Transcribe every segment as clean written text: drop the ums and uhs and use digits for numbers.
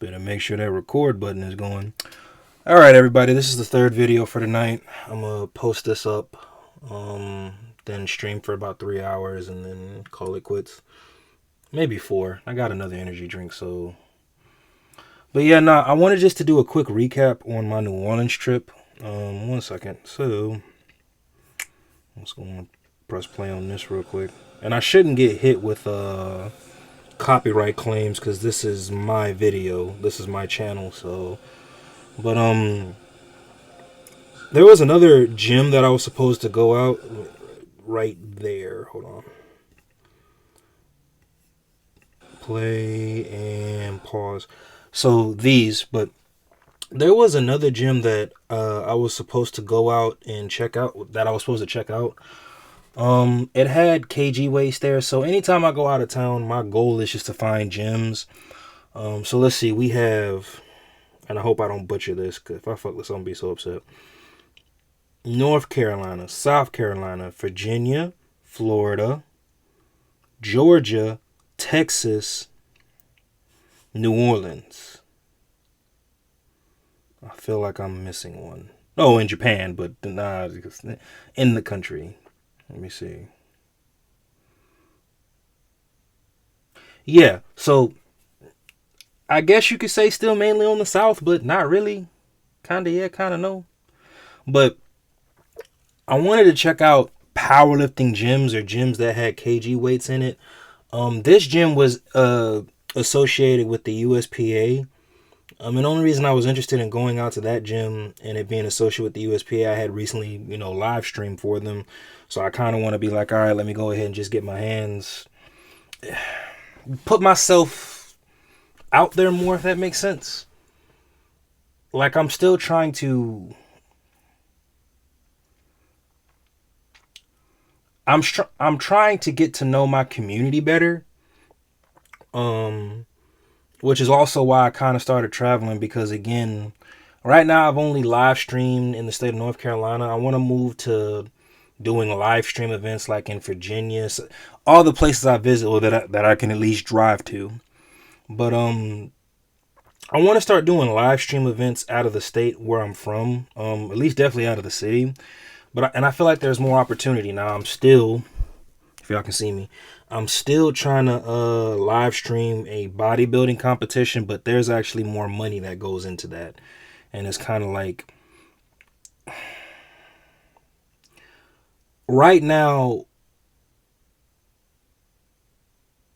Better make sure that record button is going. All right, everybody. This is the third video for tonight. I'm gonna post this up, then stream for about 3 hours, and then call it quits. Maybe 4. I got another energy drink, so. But yeah, I wanted just to do a quick recap on my New Orleans trip. 1 second. So, let's go and press play on this real quick. And I shouldn't get hit with copyright claims because this is my video. This is my channel, so. But there was another gym that I was supposed to go out right there. Hold on. Play and pause. So but there was another gym that I was supposed to go out and check out. That I was supposed to check out. It had kg weights there. So anytime I go out of town, my goal is just to find gyms. So let's see. We have. And I hope I don't butcher this, because if I fuck this, I'm going to be so upset. North Carolina, South Carolina, Virginia, Florida, Georgia, Texas, New Orleans. I feel like I'm missing one. Oh, in Japan, but nah, in the country. Let me see. Yeah, so I guess you could say still mainly on the South, but not really. Kinda yeah, kinda no. But I wanted to check out powerlifting gyms or gyms that had kg weights in it. This gym was associated with the USPA. And the only reason I was interested in going out to that gym and it being associated with the USPA, I had recently, live streamed for them. So I kind of want to be like, all right, let me go ahead and just get my hands, put myself out there more, if that makes sense. Like, I'm still trying to. I'm trying to get to know my community better. Which is also why I kind of started traveling, because again, right now I've only live streamed in the state of North Carolina. I want to move to doing live stream events like in Virginia, so all the places I visit or that I can at least drive to. But I want to start doing live stream events out of the state where I'm from, at least definitely out of the city. But I feel like there's more opportunity now. I'm still, if y'all can see me, I'm still trying to live stream a bodybuilding competition, but there's actually more money that goes into that. And it's kind of like, right now,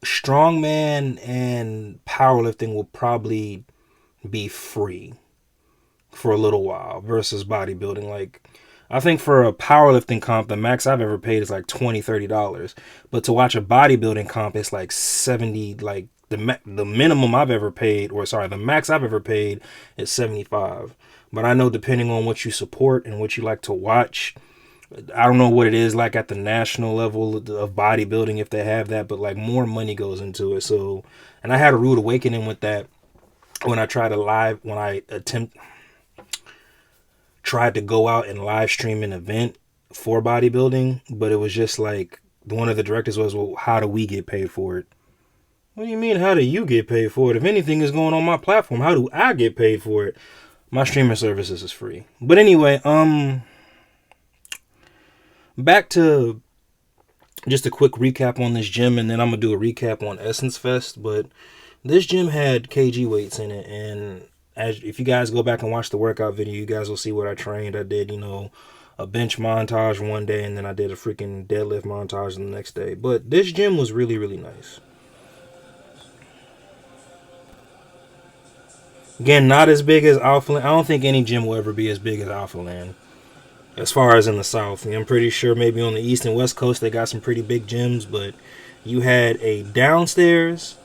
strongman and powerlifting will probably be free for a little while versus bodybuilding. Like, I think for a powerlifting comp, the max I've ever paid is like $20-$30. But to watch a bodybuilding comp, it's like 70. Like the minimum I've ever paid, the max I've ever paid is 75. But I know depending on what you support and what you like to watch, I don't know what it is like at the national level of bodybuilding, if they have that, but like more money goes into it. So, and I had a rude awakening with that when I tried to go out and live stream an event for bodybuilding, but it was just like, one of the directors was, well, how do we get paid for it? What do you mean, how do you get paid for it? If anything is going on my platform, how do I get paid for it? My streaming services is free. But anyway, back to just a quick recap on this gym, and then I'm going to do a recap on Essence Fest. But this gym had kg weights in it, and if you guys go back and watch the workout video, you guys will see what I trained. I did, a bench montage one day, and then I did a freaking deadlift montage the next day. But this gym was really, really nice. Again, not as big as Alphaland. I don't think any gym will ever be as big as Alphaland, as far as in the South. I'm pretty sure maybe on the East and West Coast they got some pretty big gyms, but you had a downstairs,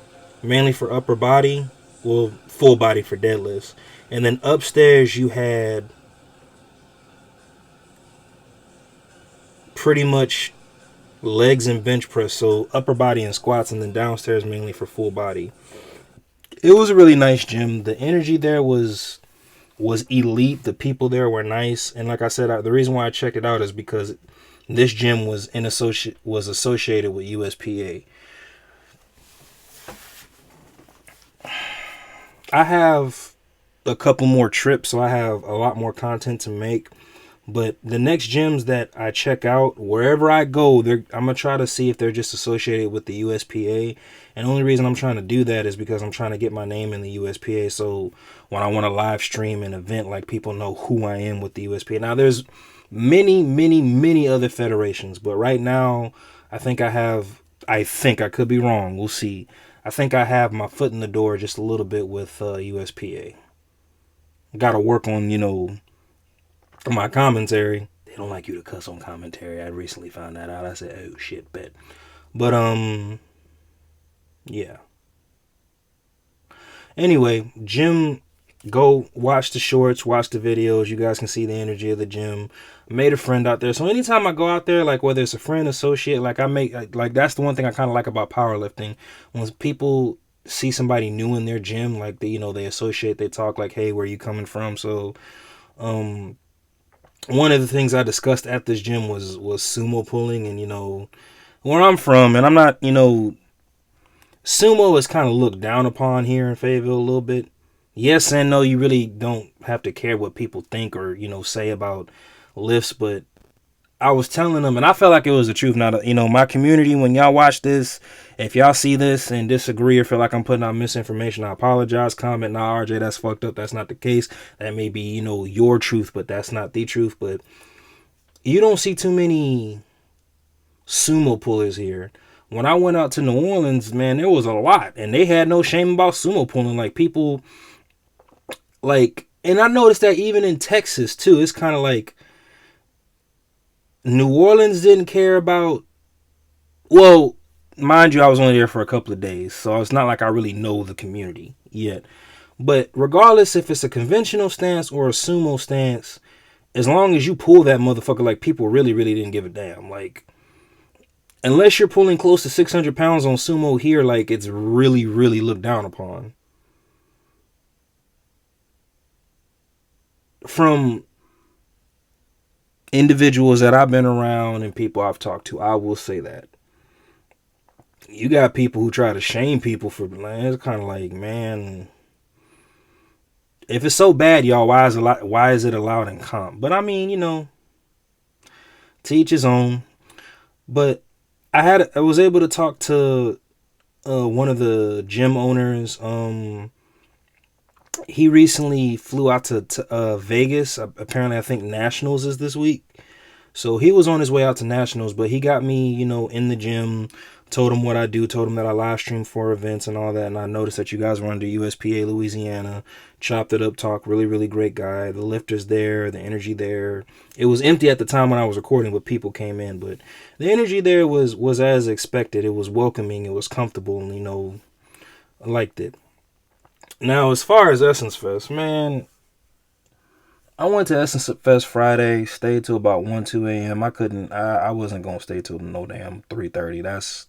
mainly for upper body, well, full body for deadlifts. And then upstairs you had pretty much legs and bench press, so upper body and squats, and then downstairs mainly for full body. It was a really nice gym. The energy there was elite. The people there were nice, and like I said, the reason why I checked it out is because this gym was associated with USPA. I have a couple more trips, so I have a lot more content to make. But the next gyms that I check out, wherever I go, I'm gonna try to see if they're just associated with the USPA. And the only reason I'm trying to do that is because I'm trying to get my name in the USPA. So when I want to live stream an event, like, people know who I am with the USPA. Now there's many, many, many other federations, but right now I think I have. I think I could be wrong. We'll see. I think I have my foot in the door just a little bit with USPA. Got to work on, my commentary. They don't like you to cuss on commentary. I recently found that out. I said, oh shit, bet. But yeah. Anyway, gym, go watch the shorts, watch the videos. You guys can see the energy of the gym. I made a friend out there. So anytime I go out there, like, whether it's a friend, associate, like, that's the one thing I kind of like about powerlifting. When people see somebody new in their gym, like, they associate, they talk, like, hey, where are you coming from? So one of the things I discussed at this gym was sumo pulling. And where I'm from, and I'm not, sumo is kind of looked down upon here in Fayetteville a little bit. Yes and no, you really don't have to care what people think or, say about lifts, but I was telling them, and I felt like it was the truth. Now, my community, when y'all watch this, if y'all see this and disagree or feel like I'm putting out misinformation, I apologize. Comment, nah, RJ, that's fucked up. That's not the case. That may be, your truth, but that's not the truth. But you don't see too many sumo pullers here. When I went out to New Orleans, man, there was a lot, and they had no shame about sumo pulling. Like, people, like, and I noticed that even in Texas too. It's kind of like New Orleans didn't care about. Well, mind you, I was only there for a couple of days, so it's not like I really know the community yet. But regardless if it's a conventional stance or a sumo stance, as long as you pull that motherfucker, like, people really, really didn't give a damn. Like, unless you're pulling close to 600 pounds on sumo here, like, it's really, really looked down upon. From individuals that I've been around and people I've talked to, I will say that. You got people who try to shame people for, man, it's kind of like, man, if it's so bad, y'all, why is it allowed in comp? But I mean, to each his own. But I was able to talk to one of the gym owners. He recently flew out to Vegas. Apparently, I think Nationals is this week. So he was on his way out to Nationals, but he got me, in the gym, told him what I do, told him that I live stream for events and all that. And I noticed that you guys were under USPA Louisiana, chopped it up, talk, really, really great guy. The lifter's there, the energy there. It was empty at the time when I was recording, but people came in. But the energy there was as expected. It was welcoming. It was comfortable. And, I liked it. Now, as far as Essence Fest, man, I went to Essence Fest Friday, stayed till about 1, 2 a.m. I wasn't going to stay till no damn 3:30.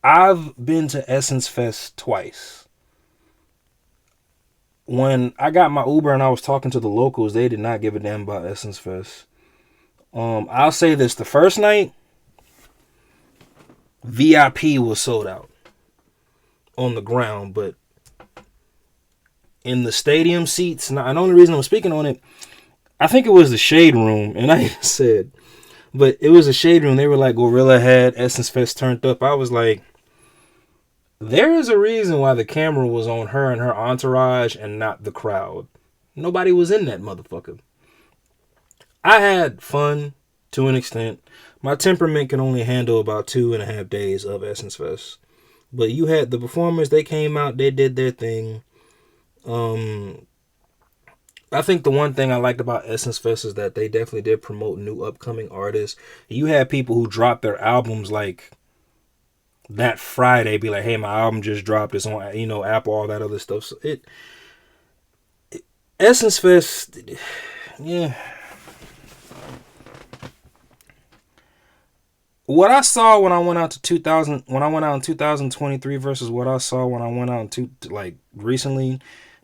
I've been to Essence Fest twice. When I got my Uber and I was talking to the locals, they did not give a damn about Essence Fest. I'll say this, the first night, VIP was sold out on the ground, but in the stadium seats, and the only reason I'm speaking on it, I think it was the Shade Room, and I said, but it was a Shade Room. They were like, Gorilla had Essence Fest turned up. I was like, there is a reason why the camera was on her and her entourage and not the crowd. Nobody was in that motherfucker. I had fun to an extent. My temperament can only handle about 2.5 days of Essence Fest. But you had the performers, they came out, they did their thing. I think the one thing I liked about Essence Fest is that they definitely did promote new upcoming artists. You had people who dropped their albums like that Friday, be like, hey, my album just dropped, it's on, Apple, all that other stuff. So Essence Fest, yeah. What I saw when I went out in 2023 versus what I saw when I went out recently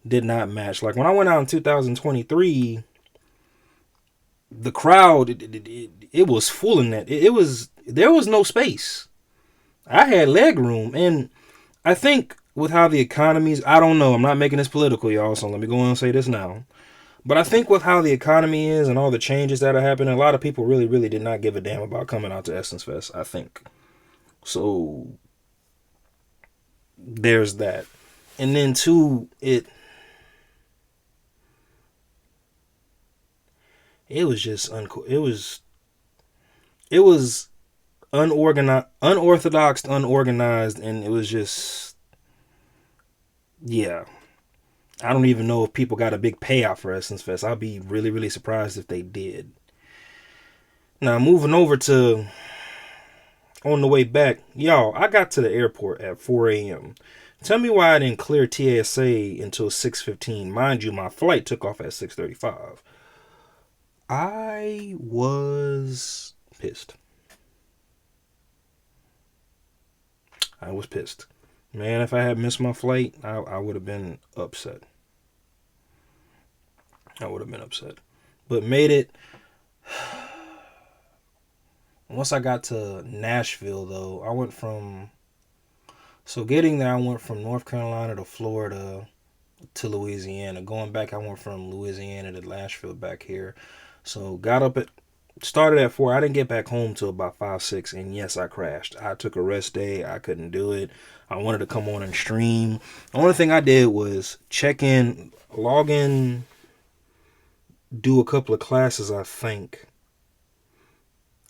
did not match. Like, when I went out in 2023, the crowd, it was full in that. There was no space. I had leg room, and I think with how the economy's, I don't know. I'm not making this political, y'all. So let me go on and say this now. But I think with how the economy is and all the changes that are happening, a lot of people really, really did not give a damn about coming out to Essence Fest. I think so. There's that, and then two, it was just it was unorganized, and it was just, yeah. I don't even know if people got a big payout for Essence Fest. I'd be really, really surprised if they did. Now, moving over to on the way back, y'all, I got to the airport at 4 a.m. Tell me why I didn't clear TSA until 6:15. Mind you, my flight took off at 6:35. I was pissed. I was pissed. Man, if I had missed my flight, I would have been upset. I would have been upset. But made it. Once I got to Nashville, though, I went from. So getting there, I went from North Carolina to Florida to Louisiana. Going back, I went from Louisiana to Nashville back here. So got up at. Started at 4. I didn't get back home till about 5, 6. And yes, I crashed. I took a rest day. I couldn't do it. I wanted to come on and stream. The only thing I did was check in, log in, do a couple of classes, I think.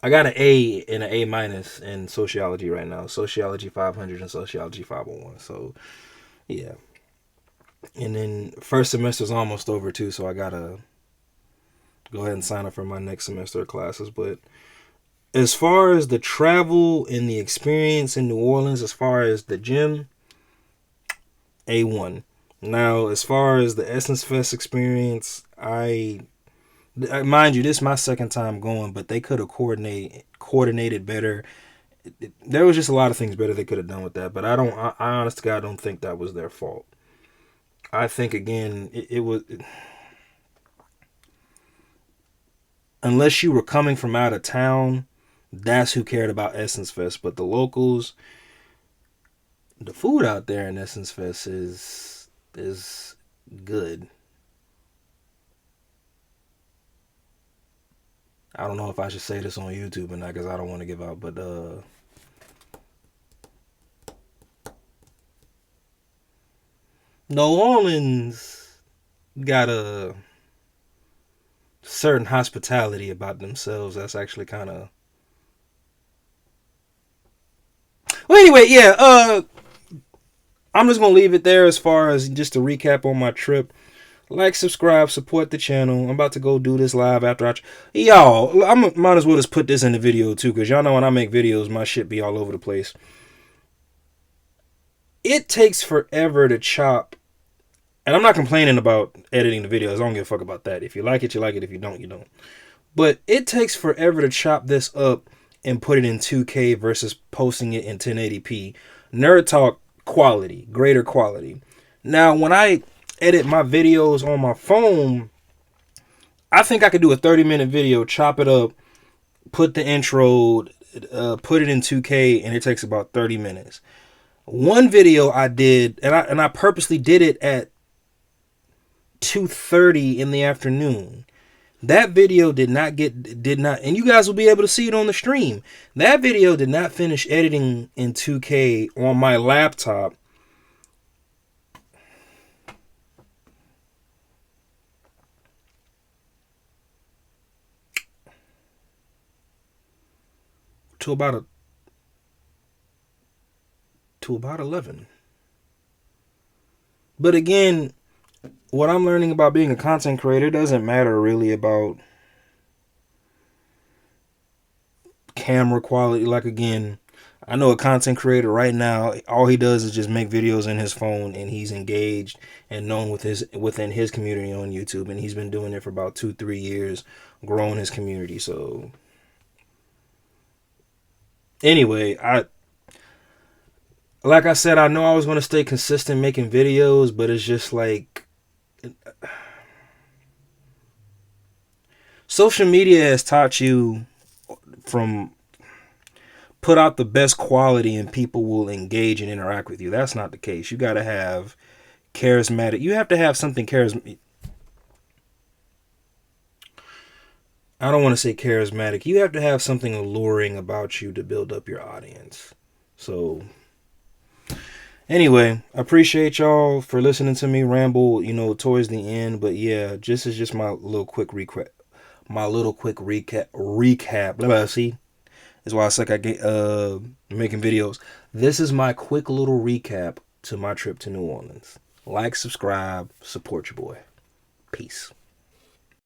I got an A and an A minus in sociology right now. Sociology 500 and sociology 501. So, yeah. And then first semester's almost over too, so I gotta go ahead and sign up for my next semester of classes. But as far as the travel and the experience in New Orleans, as far as the gym, A1. Now, as far as the Essence Fest experience, mind you, this is my second time going, but they could have coordinated better. There was just a lot of things better they could have done with that, but I honest to God don't think that was their fault. I think again, it was, unless you were coming from out of town, that's who cared about Essence Fest. But the locals, the food out there in Essence Fest is good. I don't know if I should say this on YouTube or not because I don't want to give out, but New Orleans got a certain hospitality about themselves that's actually kind of. Well, anyway, yeah. I'm just gonna leave it there as far as just a recap on my trip. Like, subscribe, support the channel. I'm about to go do this live after y'all, I might as well just put this in the video too, because y'all know when I make videos, my shit be all over the place. It takes forever to chop, and I'm not complaining about editing the videos. I don't give a fuck about that. If you like it, you like it. If you don't, you don't. But it takes forever to chop this up and put it in 2K versus posting it in 1080p. Nerd Talk quality, greater quality. Now, when I edit my videos on my phone, I think I could do a 30-minute video, chop it up, put the intro, put it in 2K, and it takes about 30 minutes. One video I did, and I purposely did it at 2:30 in the afternoon. That video did not, and you guys will be able to see it on the stream. That video did not finish editing in 2K on my laptop to about 11. But again, what I'm learning about being a content creator doesn't matter really about camera quality. Like, again, I know a content creator right now, all he does is just make videos in his phone, and he's engaged and known within his community on YouTube, and he's been doing it for about 2-3 years, growing his community. So anyway, like I said, I know I was going to stay consistent making videos, but it's just like social media has taught you from put out the best quality and people will engage and interact with you. That's not the case. You got to have charismatic. You have to have something charismatic. I don't want to say charismatic. You have to have something alluring about you to build up your audience. So, anyway, I appreciate y'all for listening to me ramble, towards the end. But yeah, this is just my little quick recap. Blah, blah, see? That's why I suck at making videos. This is my quick little recap to my trip to New Orleans. Like, subscribe, support your boy. Peace.